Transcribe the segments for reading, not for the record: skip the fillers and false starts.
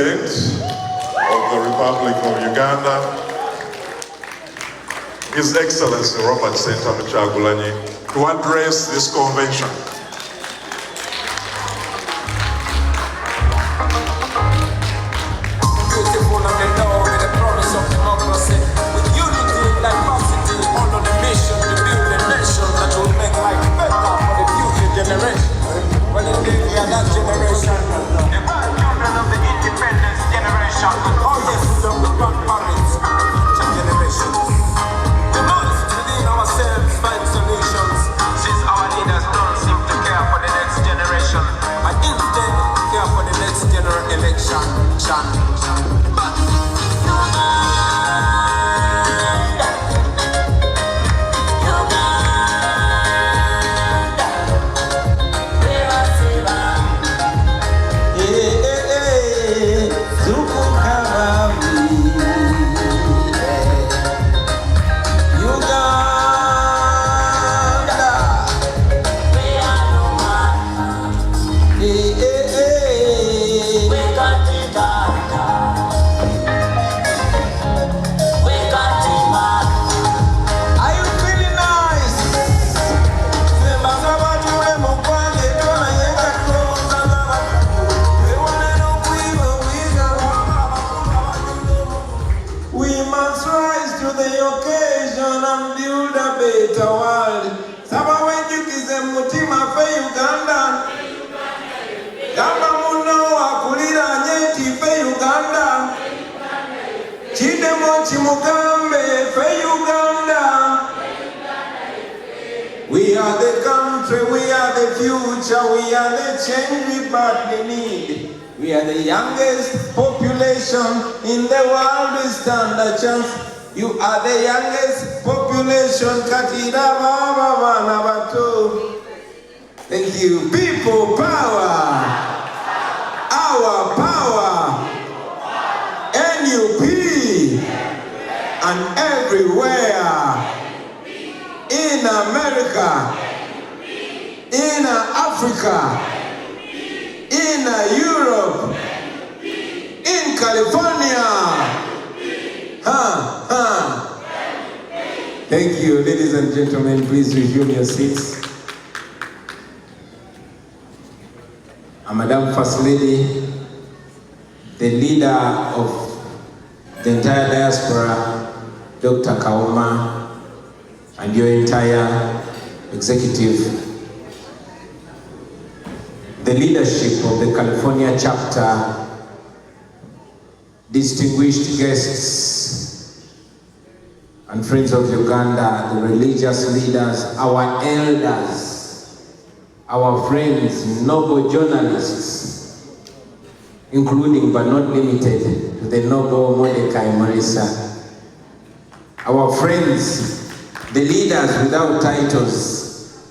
President of the Republic of Uganda, His Excellency Robert Ssentamu Kyagulanyi, to address this convention. We are the country, we are the future, we are the change we badly need. We are the youngest population in the world, we stand a chance. You are the youngest population, Katira Baba Nabatu. Thank you. People power, our power, NUP, and everywhere. In America, in Africa, in Europe, in California. Thank you, ladies and gentlemen. Please resume your seats. Madam First Lady, the leader of the entire diaspora, Dr. Kauma, and your entire executive, the leadership of the California chapter, distinguished guests and friends of Uganda, the religious leaders, our elders, our friends, noble journalists, including but not limited to the noble Mordecai Marisa, our friends, the leaders without titles.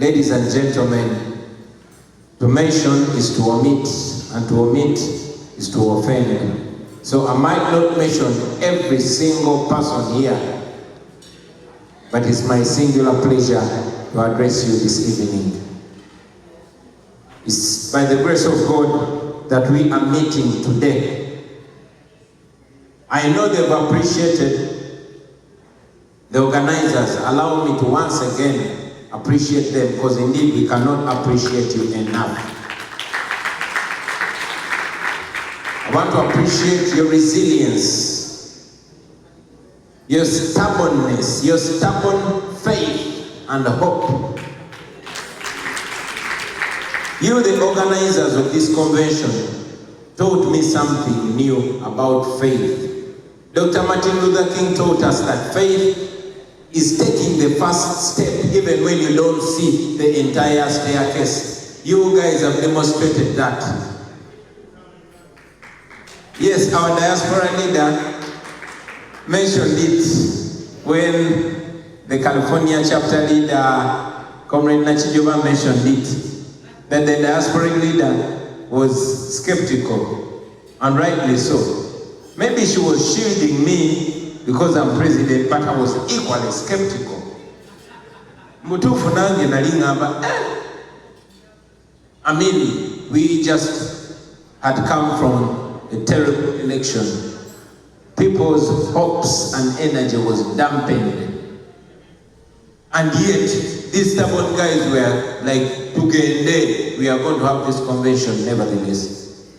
Ladies and gentlemen, to mention is to omit, and to omit is to offend. So I might not mention every single person here, but it's my singular pleasure to address you this evening. It's by the grace of God that we are meeting today. I know they've appreciated. The organizers, allow me to once again appreciate them, because indeed we cannot appreciate you enough. I want to appreciate your resilience, your stubbornness, your stubborn faith and hope. You, the organizers of this convention, taught me something new about faith. Dr. Martin Luther King taught us that faith is taking the first step even when you don't see the entire staircase. You guys have demonstrated that. Yes, our diaspora leader mentioned it when the California chapter leader, Comrade Nachijoba, mentioned it, that the diaspora leader was skeptical, and rightly so. Maybe she was shielding me because I'm president, but I was equally skeptical. Mutufu nange nalingamba, I mean, we just had come from a terrible election. People's hopes and energy was dampened. And yet, these stubborn guys were like, Tugende, we are going to have this convention nevertheless.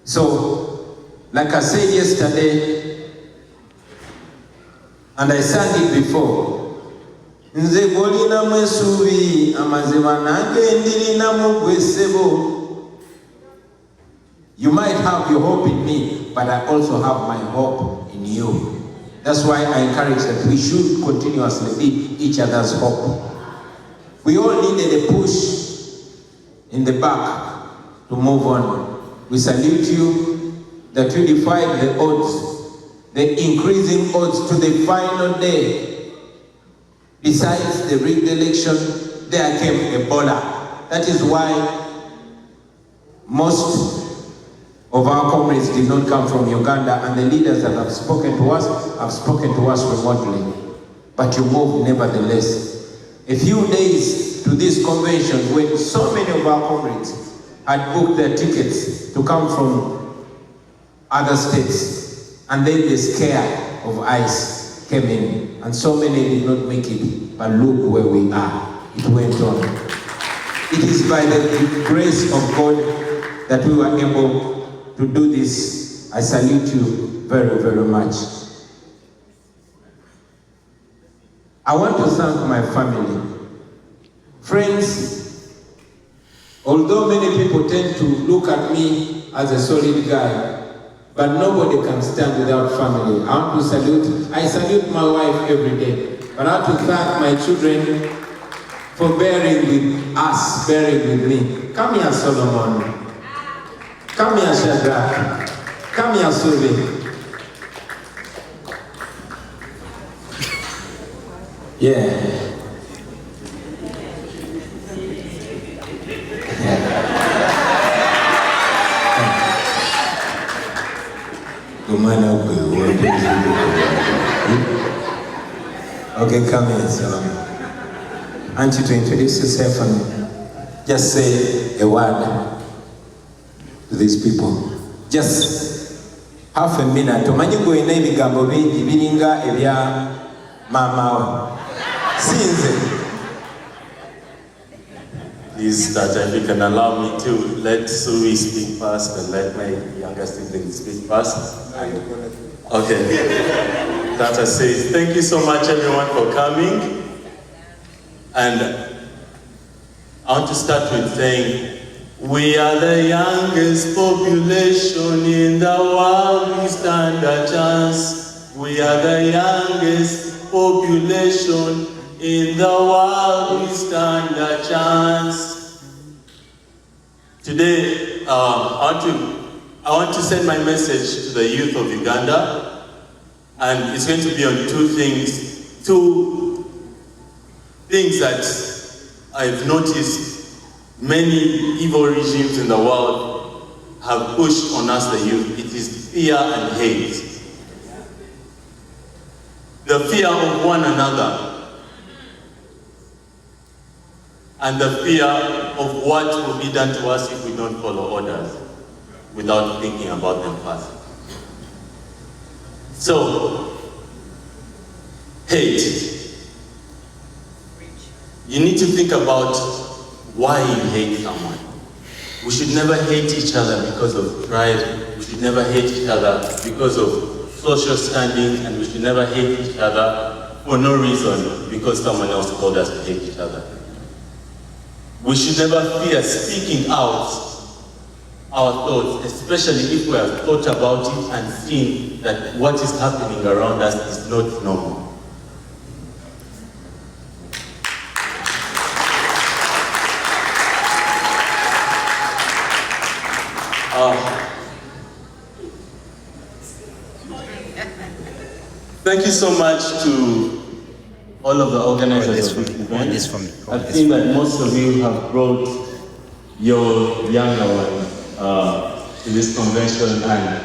So, like I said yesterday, and I said it before, Nze golina mwesubi amazima nange ndirina mugwesebo. You might have your hope in me, but I also have my hope in you. That's why I encourage that we should continuously be each other's hope. We all needed a push in the back to move on. We salute you that you defied the odds, the increasing odds to the final day. Besides the rigged election, there came Ebola. That is why most of our comrades did not come from Uganda, and the leaders that have spoken to us remotely. But you moved nevertheless. A few days to this convention, when so many of our comrades had booked their tickets to come from other states, and then the scare of ICE came in, and so many did not make it. But look where we are. It went on. It is by the grace of God that we were able to do this. I salute you very, very much. I want to thank my family. Friends, although many people tend to look at me as a solid guy, but nobody can stand without family. I salute my wife every day. But I want to thank my children for bearing with us, bearing with me. Come here, Solomon. Come here, Shadrach. Come here, Subi. Yeah. Okay, come here, Solomon. I want you to introduce yourself and just say a word to these people. Just half a minute. Tomanyi go ina ebigambo bingi biringa ebya mama we. Sinze. Please, Tata, if you can allow me to let Sui speak first and let my younger sibling speak first. Okay. Tata says, thank you so much everyone for coming. And I want to start with saying, we are the youngest population in the world, we stand a chance. We are the youngest population in the world, we stand a chance. Today, I want to send my message to the youth of Uganda, and it's going to be on two things that I've noticed many evil regimes in the world have pushed on us, the youth. It is fear and hate. The fear of one another, and the fear of what will be done to us if we don't follow orders without thinking about them first. So, hate. You need to think about why you hate someone. We should never hate each other because of pride. We should never hate each other because of social standing, and we should never hate each other for no reason because someone else told us to hate each other. We should never fear speaking out our thoughts, especially if we have thought about it and seen that what is happening around us is not normal. Thank you so much to all of the organizers of this event. I've seen that most of you have brought your younger ones to this convention, and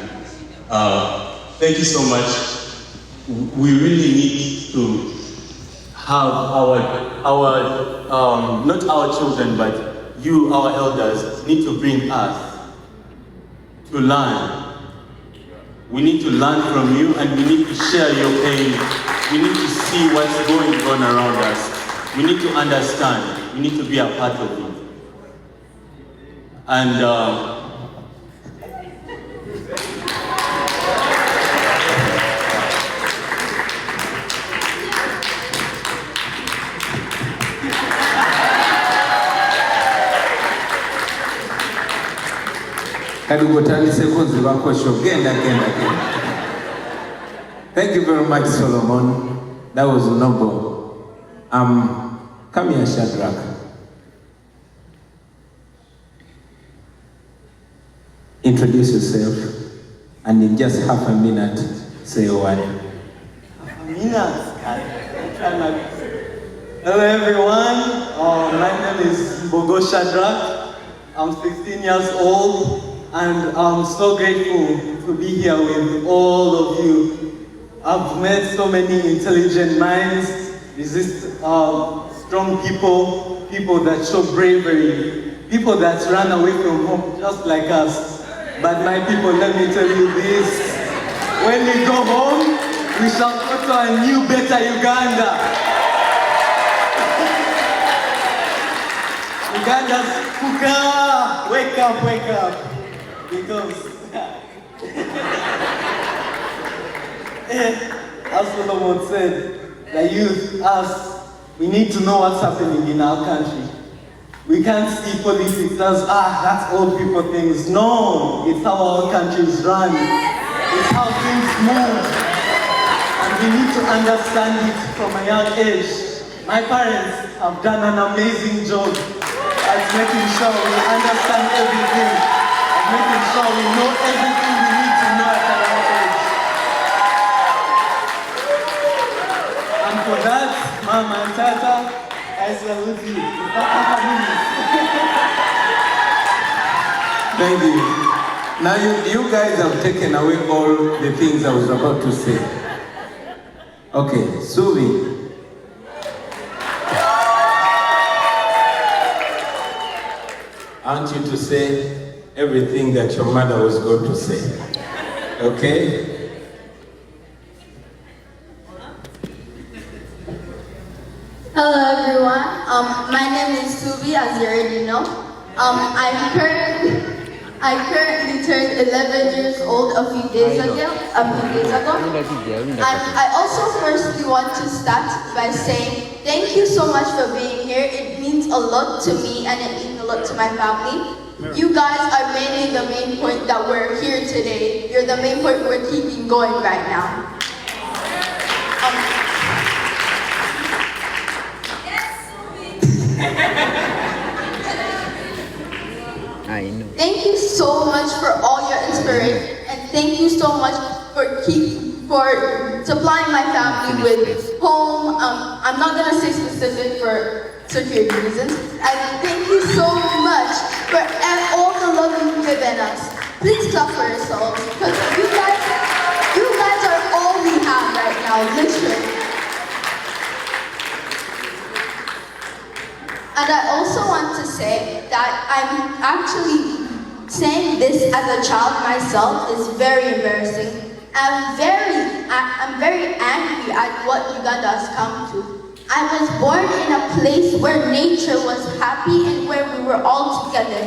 thank you so much. We really need to have not our children, but you, our elders, need to bring us to learn. We need to learn from you, and we need to share your pain. We need to see what's going on around us. We need to understand. We need to be a part of it. And Thank you very much, Solomon. That was noble. Come here, Shadrach. Introduce yourself, and in just half a minute, say a word. Hello everyone, my name is Shadrach. I'm 16 years old, and I'm so grateful to be here with all of you. I've met so many intelligent minds, strong people, people that show bravery, people that run away from home just like us. But my people, let me tell you this, when we go home, we shall go to a new, better Uganda. Uganda's kuka, wake up, because as Solomon said, the youth, us, we need to know what's happening in our country. We can't see politics as, that's old people things. No, it's how our countries run. It's how things move. And we need to understand it from a young age. My parents have done an amazing job at making sure we understand everything, at making sure we know everything we need to know at a young age. And for that, Mama and Tata, I salute you. Thank you. Now you guys have taken away all the things I was about to say. Okay, Suvi. I want you to say everything that your mother was going to say. Okay? Hello everyone, my name is Subi, as you already know. I currently turned 11 years old a few days ago. And I also firstly want to start by saying thank you so much for being here. It means a lot to me and it means a lot to my family. You guys are mainly the main point that we're here today. You're the main point we're keeping going right now. Thank you so much for all your inspiration, and thank you so much for supplying my family with home. I'm not gonna say specific for security reasons. And thank you so much for all the love you've given us. Please clap for yourselves, because you guys are all we have right now, literally. And I also want to say that I'm actually saying this as a child myself is very embarrassing. I'm very angry at what Uganda has come to. I was born in a place where nature was happy and where we were all together.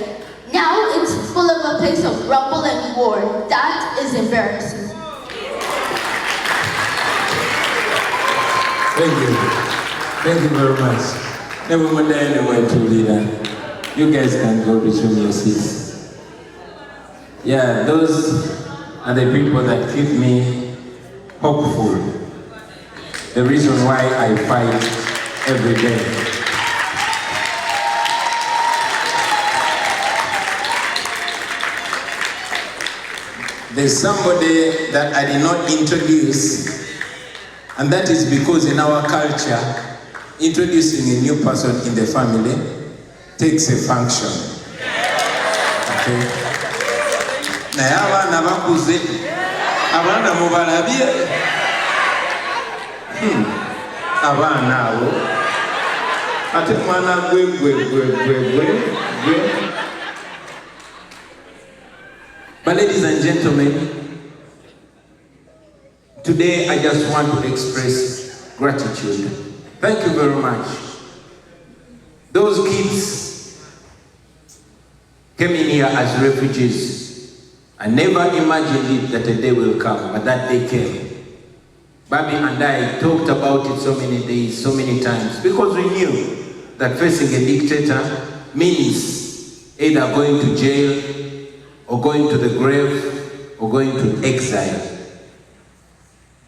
Now it's full of a place of rumble and war. That is embarrassing. Thank you. Thank you very much. Never mind anyone to leader. You guys can go resume your seats. Yeah, those are the people that keep me hopeful. The reason why I fight every day. There's somebody that I did not introduce, and that is because in our culture, introducing a new person in the family takes a function. Okay? Naye abaana bakuze, abaana mubalabye. Abaana abo ate mwana gwe. But ladies and gentlemen, today I just want to express gratitude. Thank you very much. Those kids came in here as refugees. I never imagined it that a day will come, but that day came. Bobby and I talked about it so many days, so many times, because we knew that facing a dictator means either going to jail, or going to the grave, or going to exile.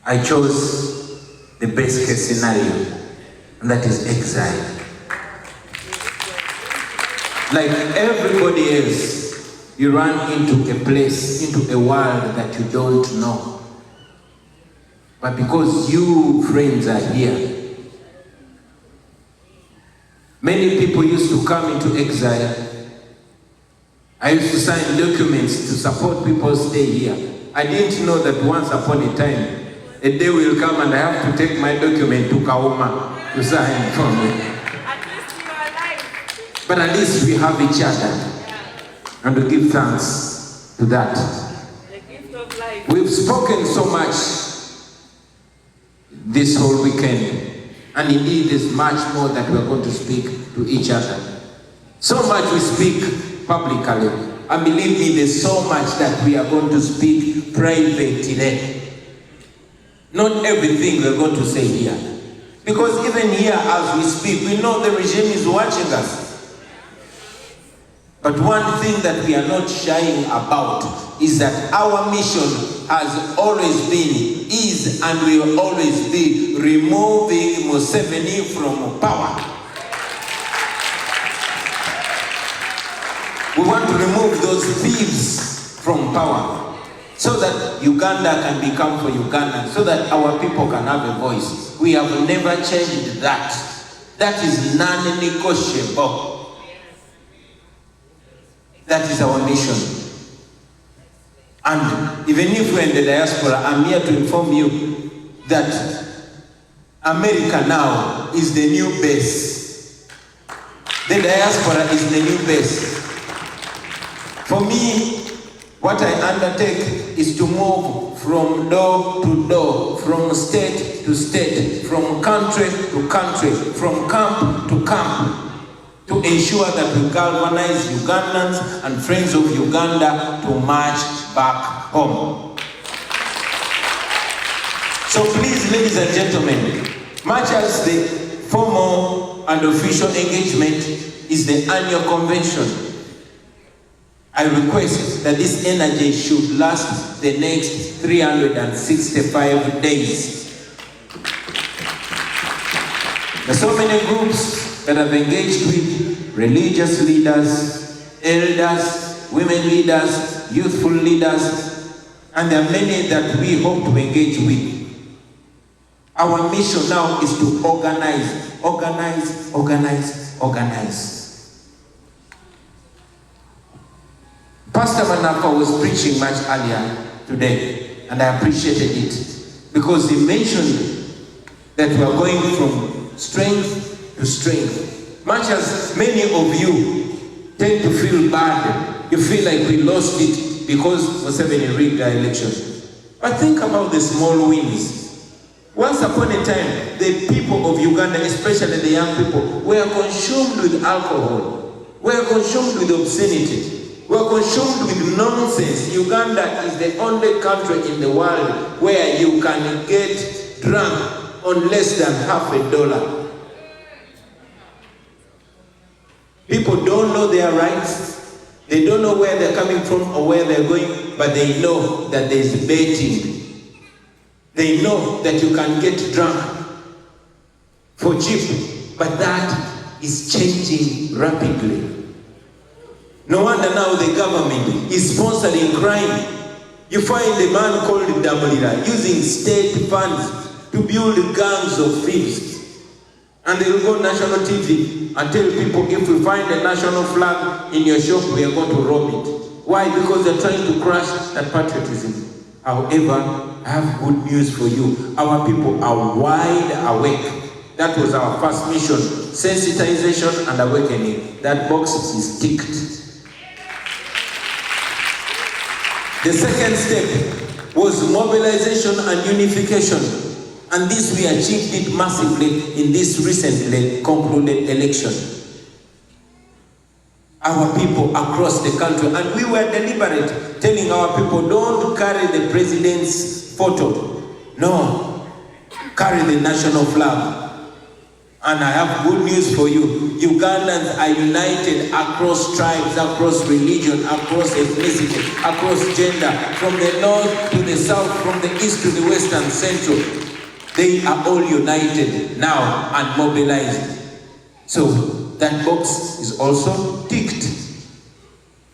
I chose the best case scenario, and that is exile. Like everybody else, you run into a place, into a world that you don't know. But because you friends are here, many people used to come into exile. I used to sign documents to support people stay here. I didn't know that once upon a time, a day will come and I have to take my document to Kauma to sign for me. At least you are alive. But at least we have each other. And we give thanks to that. The gift of life. We've spoken so much this whole weekend. And indeed, there's much more that we're going to speak to each other. So much we speak publicly. And believe me, there's so much that we are going to speak privately. Not everything we're going to say here. Because even here as we speak, we know the regime is watching us. But one thing that we are not shying about is that our mission has always been, is, and will always be removing Museveni from power. We want to remove those thieves from power so that Uganda can become for Uganda, so that our people can have a voice. We have never changed that. That is non-negotiable. That is our mission. And even if we're in the diaspora, I'm here to inform you that America now is the new base. The diaspora is the new base. For me, what I undertake is to move from door to door, from state to state, from country to country, from camp to camp, to ensure that we galvanize Ugandans and friends of Uganda to march back home. So please, ladies and gentlemen, much as the formal and official engagement is the annual convention, I request that this energy should last the next 365 days. There are so many groups that have engaged with religious leaders, elders, women leaders, youthful leaders, and there are many that we hope to engage with. Our mission now is to organize, organize, organize, organize. Pastor Manapa was preaching much earlier today, and I appreciated it because he mentioned that we are going from strength to strength. Much as many of you tend to feel bad, you feel like we lost it because Museveni rigged the election. But think about the small wins. Once upon a time, the people of Uganda, especially the young people, were consumed with alcohol, were consumed with obscenity. We're consumed with nonsense. Uganda is the only country in the world where you can get drunk on less than $50. People don't know their rights. They don't know where they're coming from or where they're going, but they know that there's betting. They know that you can get drunk for cheap, but that is changing rapidly. No wonder now the government is sponsoring crime. You find a man called Damulira using state funds to build gangs of thieves. And they'll go on national TV and tell people, if we find a national flag in your shop, we are going to rob it. Why? Because they're trying to crush that patriotism. However, I have good news for you. Our people are wide awake. That was our first mission, sensitization and awakening. That box is ticked. The second step was mobilization and unification. And this we achieved it massively in this recently concluded election. Our people across the country, and we were deliberate, telling our people, don't carry the president's photo. No, carry the national flag. And I have good news for you. Ugandans are united across tribes, across religion, across ethnicity, across gender, from the north to the south, from the east to the west and central. They are all united now and mobilized. So that box is also ticked.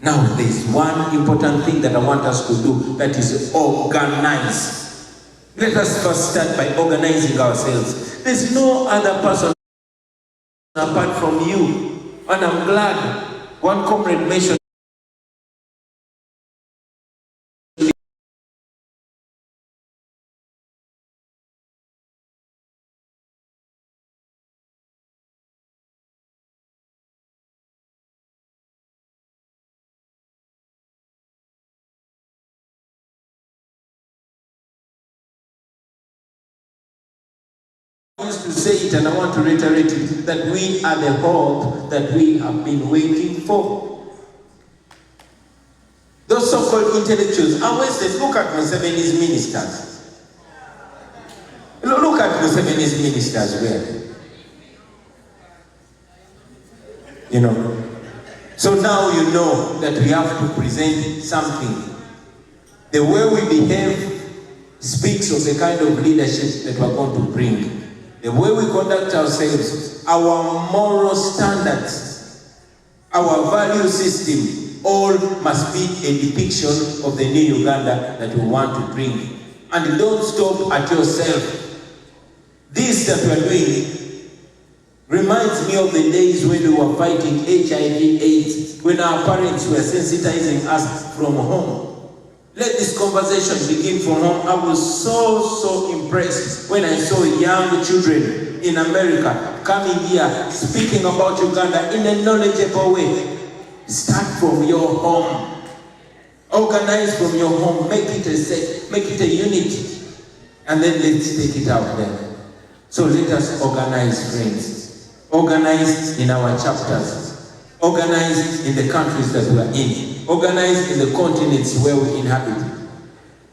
Now there is one important thing that I want us to do, that is organize. Let us first start by organizing ourselves. There's no other person apart from you. And I'm glad one comrade mentioned to say it, and I want to reiterate it, that we are the hope that we have been waiting for. Those so-called intellectuals are wasted. Look at Museveni's ministers. Look at Museveni's ministers where? You know. So now you know that we have to present something. The way we behave speaks of the kind of leadership that we're going to bring. The way we conduct ourselves, our moral standards, our value system, all must be a depiction of the new Uganda that we want to bring. And don't stop at yourself. This that we are doing reminds me of the days when we were fighting HIV/AIDS, when our parents were sensitizing us from home. Let this conversation begin from home. I was so impressed when I saw young children in America coming here, speaking about Uganda in a knowledgeable way. Start from your home. Organize from your home. Make it a set, make it a unit. And then let's take it out there. So let us organize, friends. Organize in our chapters. Organize in the countries that we are in. Organize in the continents where we inhabit.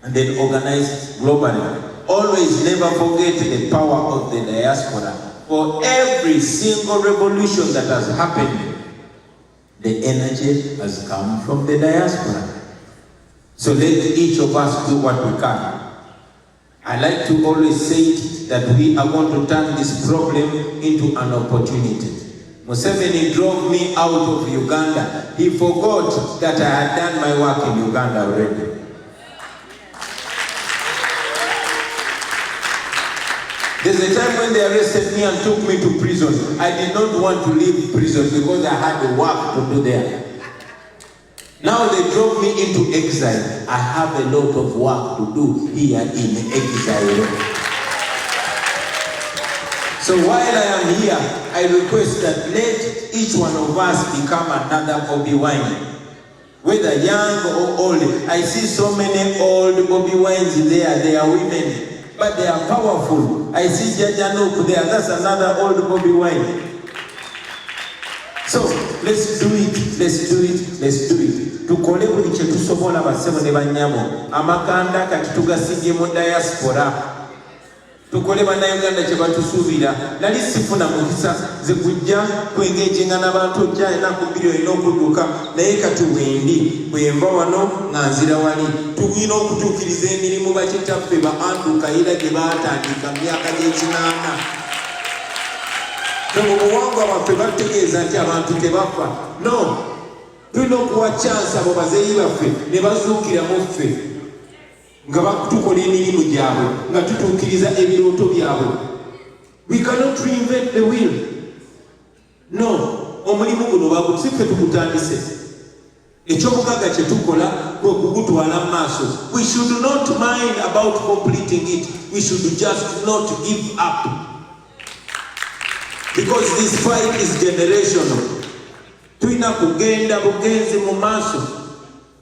And then organize globally. Always never forget the power of the diaspora. For every single revolution that has happened, the energy has come from the diaspora. So let each of us do what we can. I like to always say that we are going to turn this problem into an opportunity. Museveni drove me out of Uganda. He forgot that I had done my work in Uganda already. There's a time when they arrested me and took me to prison. I did not want to leave prison because I had work to do there. Now they drove me into exile. I have a lot of work to do here in exile. So while I am here, I request that let each one of us become another Bobiwine. Whether young or old. I see so many old Bobiwines there. They are women, but they are powerful. I see Jaja Nup there. That's another old Bobiwine. So let's do it. Let's do it. Let's do it. Tukole buli kye tusobola basebo ne banyamo. Amakanda kati tugasige mu diaspora. Tukole bannayuganda kye batusuubira. Nali sifuna mukisa ze kujja kwengejenga n'abantu ojja ennaku bbiri olina okudduka naye kati wendi bwe mba wano nga nzira wali. Tulina okutuukiriza emirimu bakitaffe ba Andrew Kayira gye baatandika mu myaka gy'ekinaana. Mu buwangwa bwaffe bategeeza nti abantu tebafa. No, tulina okuwa chance abo bazeeyi baffe ne bazuukira mu ffe nga batukola emirimu gyabwe nga tutuukiriza ebirooto byabwe. We cannot reinvent the wheel. No, omulimu guno bagusiffe tukutandise. Eky'obugagga kye tukola kwe kugutwala mu maaso. We should not mind about completing it. We should just not give up. Because this fight is generational. Tulina kugenda bugenzi mu maaso.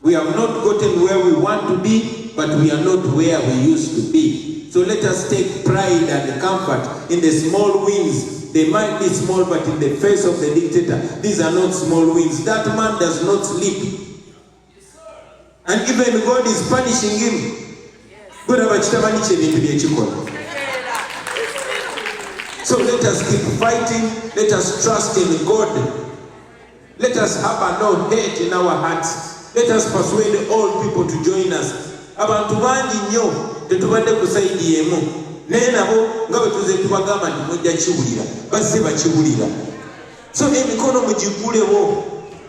We have not gotten where we want to be, but we are not where we used to be. So let us take pride and comfort in the small wins. They might be small, but in the face of the dictator, these are not small wins. That man does not sleep. And even God is punishing him. So let us keep fighting. Let us trust in God. Let us have no hate in our hearts. Let us persuade all people to join us. Abantu bangi nnyo tetubadde kusaidiyeemu naye nabo nga bwe tuze tubagamba nti mujja kiwulira bazze bakiwulira. So emikono mugigulewo.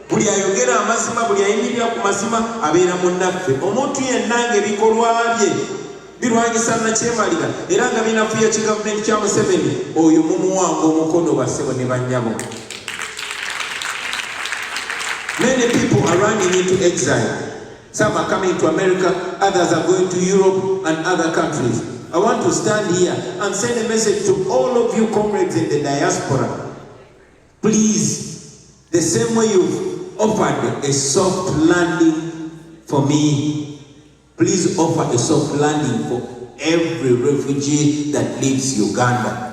Buli ayogera amazima, buli ayimirira ku mazima abeera munnaffe. Omuntu yenna ng'ebikolwa bye birwanyisa nakyemalira era nga binafuya kigavumenti kya Museveni, oyo mumuwanga omukono bassebo ne bannyabo. Many people are running into exile. Some are coming to America, others are going to Europe and other countries. I want to stand here and send a message to all of you comrades in the diaspora. Please, the same way you've offered a soft landing for me, please offer a soft landing for every refugee that leaves Uganda.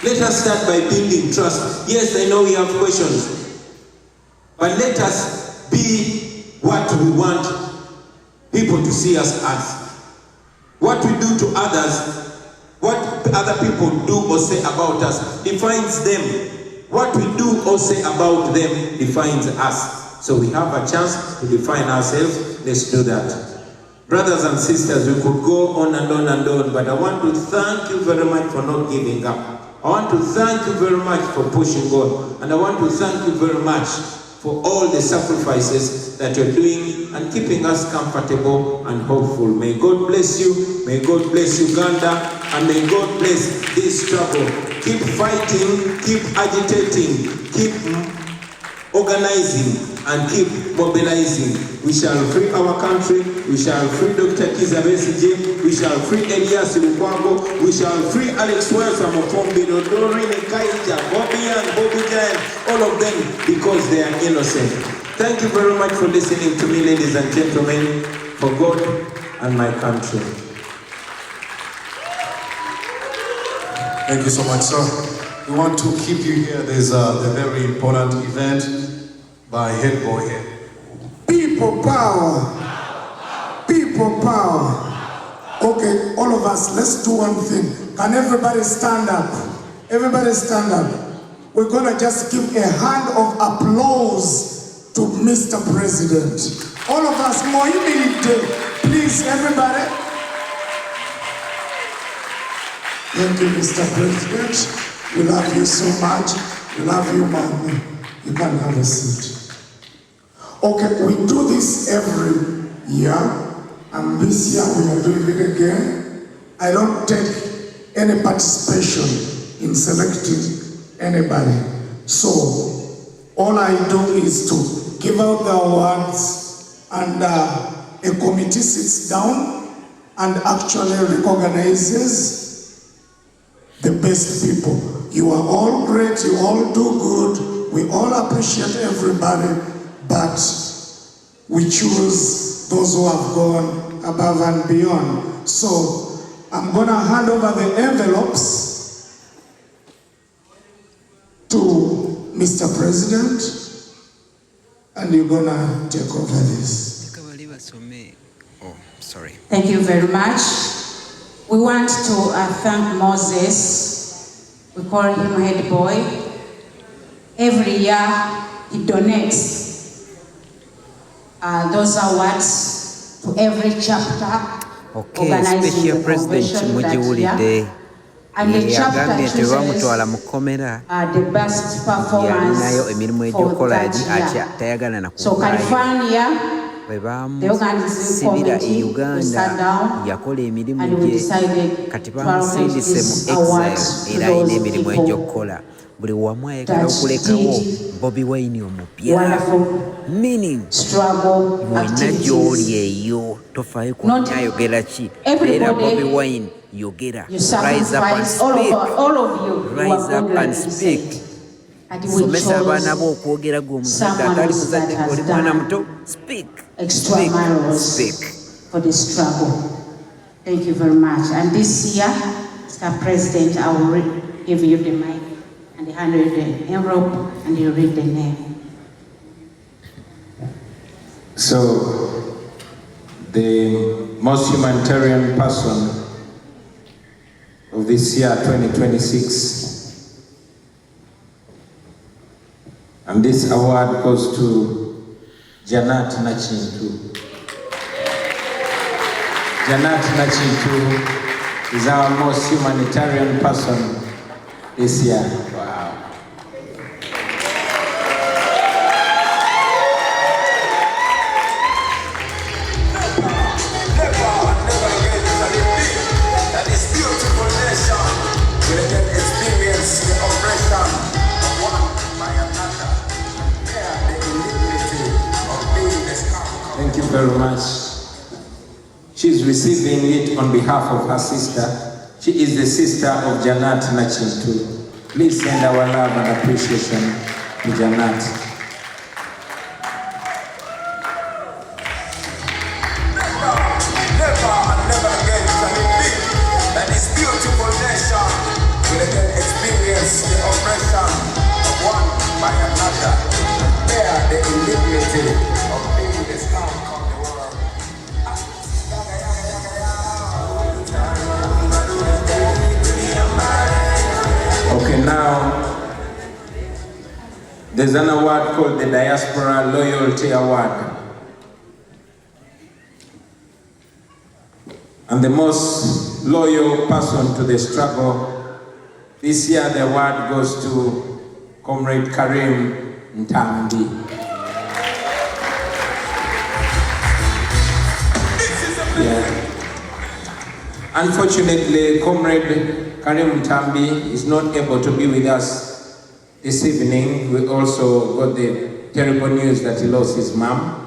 Let us start by building trust. Yes, I know we have questions, but let us be what we want people to see us as. What we do to others, what other people do or say about us defines them. What we do or say about them defines us. So we have a chance to define ourselves. Let's do that. Brothers and sisters, we could go on and on and on, but I want to thank you very much for not giving up. I want to thank you very much for pushing on, and I want to thank you very much for all the sacrifices that you're doing and keeping us comfortable and hopeful. May God bless you, may God bless Uganda, and may God bless this struggle. Keep fighting, keep agitating, keep organizing, and keep mobilizing. We shall free our country, we shall free Dr. Kizza Besigye, we shall free Elias Lukwago, we shall free Alex Wells, Amofombi, Doreen, Kaija, Bobiwine, all of them, because they are innocent. Thank you very much for listening to me, ladies and gentlemen, for God and my country. Thank you so much, sir. We want to keep you here. There's a very important event by Head Boy here. People power. People power. Okay, all of us, let's do one thing. Can everybody stand up? Everybody stand up. We're gonna just give a hand of applause to Mr. President. All of us, more humility. Please, everybody. Thank you, Mr. President. We love you so much. We love you, Mommy. You can have a seat. Okay, we do this every year, and this year we are doing it again. I don't take any participation in selecting anybody. So, all I do is to give out the awards, and a committee sits down and actually recognizes the best people. You are all great, you all do good, we all appreciate everybody, but we choose those who have gone above and beyond. So I'm going to hand over the envelopes to Mr. President, and you're going to take over this. Oh, sorry. Thank you very much. We want to thank Moses. We call him Head Boy. Every year he donates those awards to every chapter. Okay, Special President Mujiwulide yagambye nti bamutwala mu kkomera yalinayo emirimu egy'okukola tayagala na kuvaayo bwe bamusibira e Uganda yakola emirimu gye kati bamusindise mu exile era alina emirimu egy'okukola buli wamu ayagala okulekawo Bobiwine omupya meaning mwenna gy'oli eyo tofaayo kwonna ayogera ki era somesa abaana bo okwogera gw'omuzadde atali muzadde oli mwana muto. Speak. For the struggle. Thank you very much. And this year, Mr. President, I will give you the mic and hand you the envelope and you read the name. So, the most humanitarian person of this year, 2026, and this award goes to Janat Nachintu. Janat Nachintu is our most humanitarian person this year. Wow. Thank you very much. She's receiving it on behalf of her sister. She is the sister of Janat Nachintu. Please send our love and appreciation to Janat. Okay, now there's an award called the Diaspora Loyalty Award. And the most loyal person to the struggle, this year the award goes to Comrade Karim Ntambi. Yeah. Unfortunately, Comrade Karim Ntambi is not able to be with us this evening. We also got the terrible news that he lost his mom.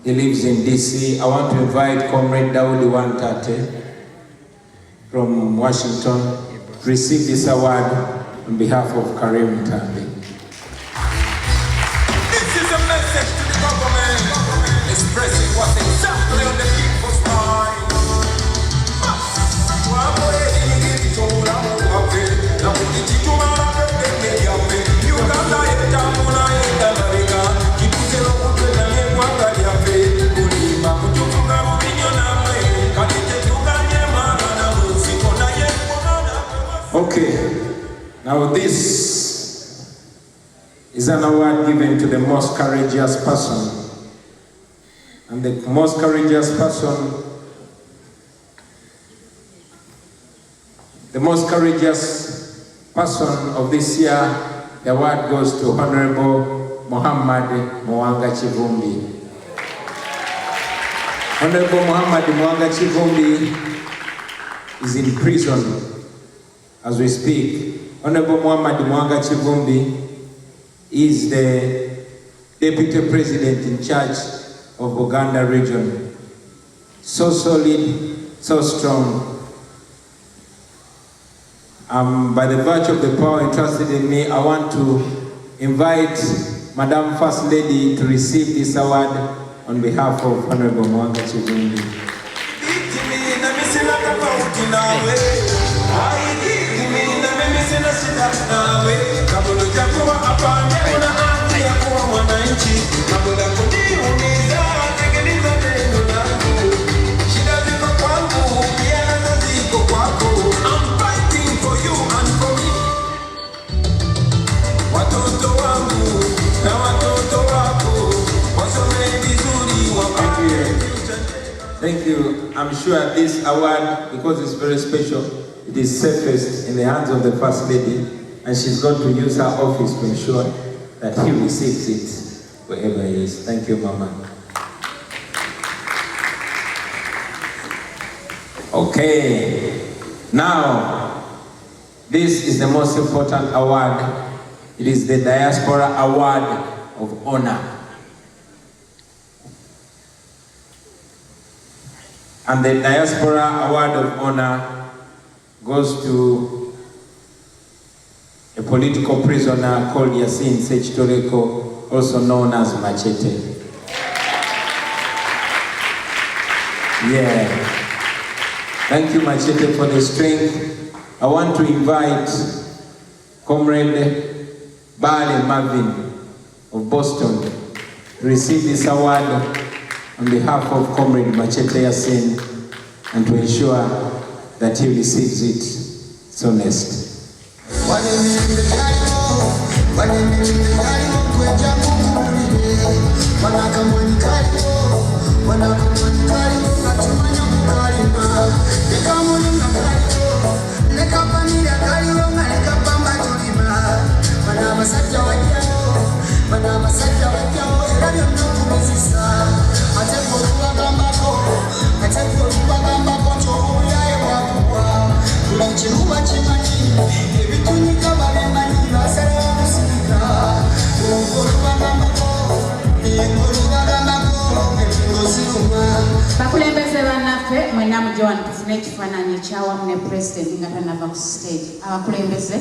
He lives in DC. I want to invite Comrade Daudi Wantate from Washington to receive this award on behalf of Karim Ntambi. This is a message to the government, expressing what's exactly on the people's mind. Okay, now this is an award given to the most courageous person. And the most courageous person, of this year, the award goes to Honorable Muhammad Mwanga Chivumbi. Honorable Muhammad Mwanga Chivumbi is in prison as we speak. Honorable Muhammad Mwanga Chivumbi is the Deputy President in charge of Uganda region. So solid, so strong. By the virtue of the power entrusted in me, I want to invite Madam First Lady to receive this award on behalf of Honorable Mwanga Chivumbi. Thank you. I'm sure this award, because it's very special, it is safest in the hands of the First Lady, and she's going to use her office to ensure that he receives it wherever he is. Thank you, Mama. Okay, now, this is the most important award. It is the Diaspora Award of Honor. And the Diaspora Award of Honor goes to a political prisoner called Yasin Sechitoreko, also known as Machete. Yeah. Thank you, Machete, for the strength. I want to invite Comrade Bale Marvin of Boston to receive this award on behalf of Comrade Machete Yasin and to ensure that he receives it soonest. Bakulembeze bannaffe mwenna mujja wano tufune ekifaananyi ekyawamu ne pulezidenti nga tanava ku stage. Abakulembeze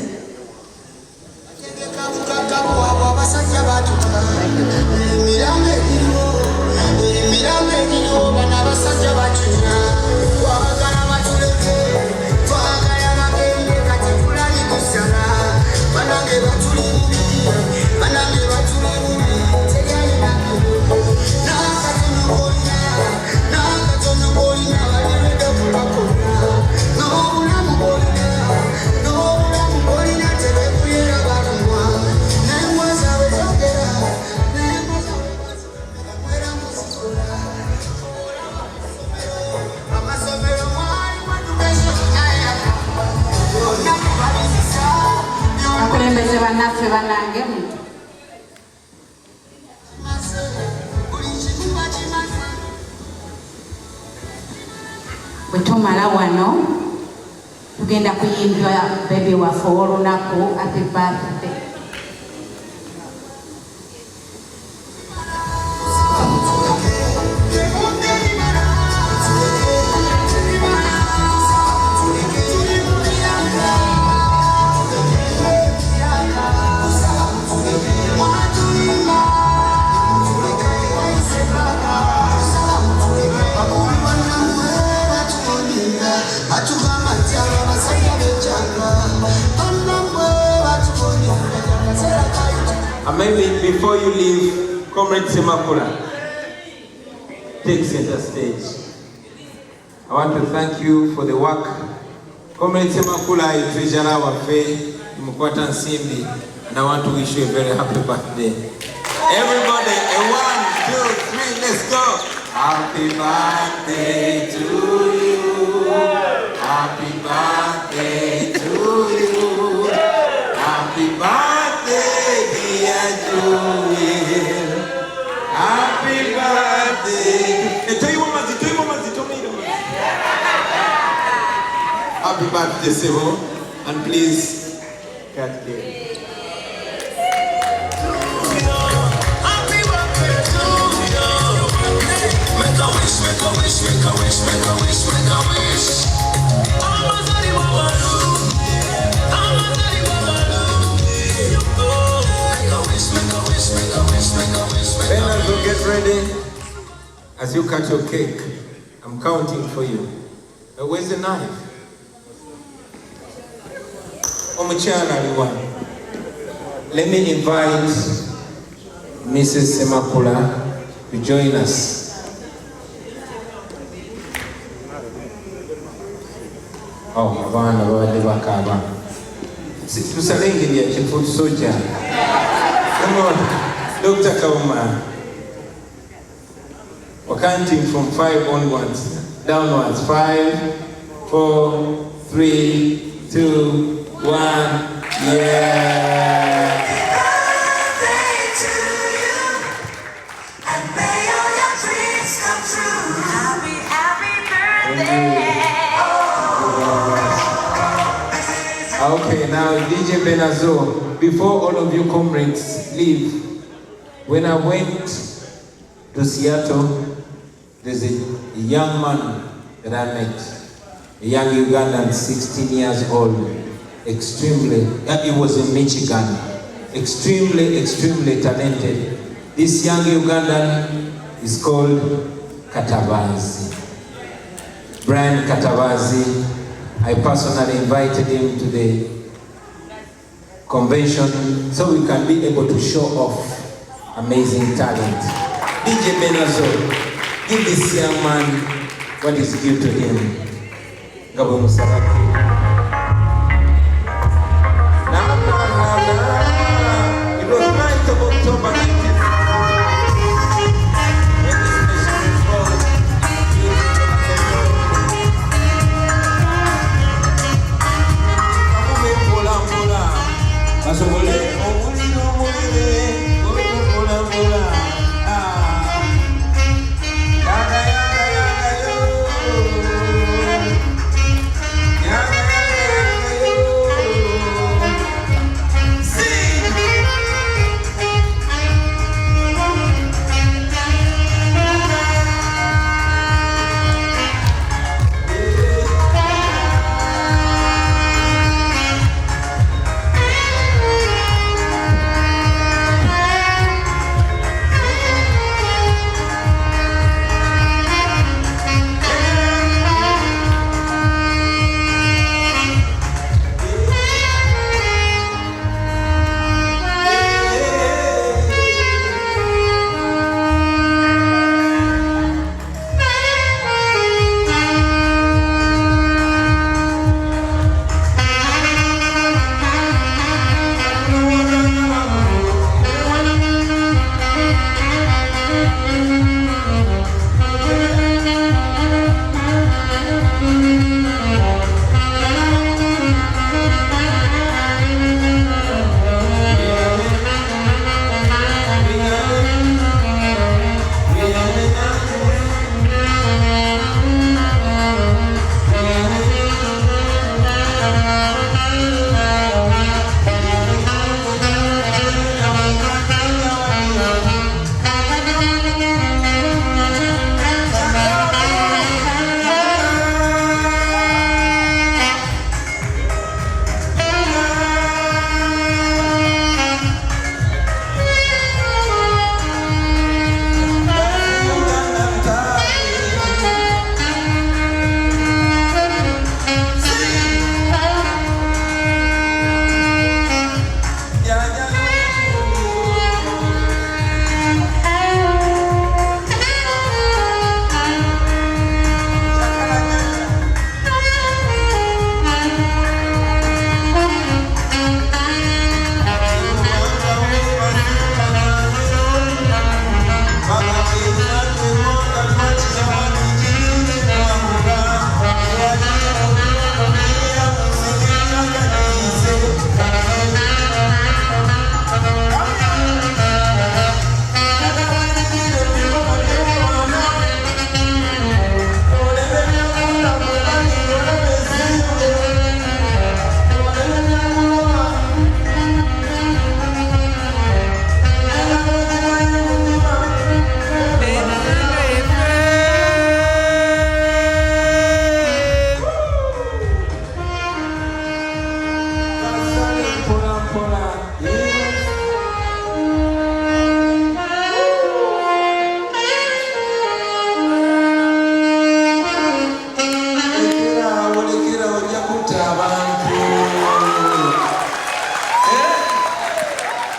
bakulembeze bannaffe bannange bwe tumala wano tugenda kuyimbira bebi waffe ow'olunaku happy birthday. And maybe before you leave, Comrade Semakula, take center stage. I want to thank you for the work. Comrade Semakula is treasurer of Faith, Mukwata Nsimbi, and I want to wish you a very happy birthday. Everybody, a 1, 2, 3, let's go. Happy birthday to you. Happy birthday to you. Happy birthday, dear Joel. Happy birthday. Tell you what, happy birthday, Sebo. And please, cut cake. Bernard, will get ready as you cut your cake. I'm counting for you. Where's the knife? Let me invite Mrs. Semakula to join us. Oh, abana babadde bakaba. Tusalengeri ekifo soja. Come on, Dr. Kauma. We're counting from 5 onwards, downwards. 5, 4, 3, 2, 1. Yeah. Okay, now DJ Benazo, before all of you comrades leave, when I went to Seattle, there's a young man that I met, a young Ugandan, 16 years old. He was in Michigan. Extremely talented. This young Ugandan is called Katabazi. Brian Katabazi. I personally invited him to the convention so we can be able to show off amazing talent. DJ Benazo, give this young man what is due to him. Gabo Musaraki. It was 9th of October 1960.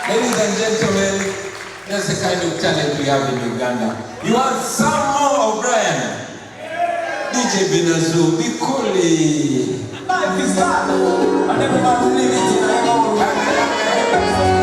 Ladies and gentlemen, that's the kind of talent we have in Uganda. You want some more of Brian? DJ Benazo, be cool. Life is hard, and everybody live it in their own way.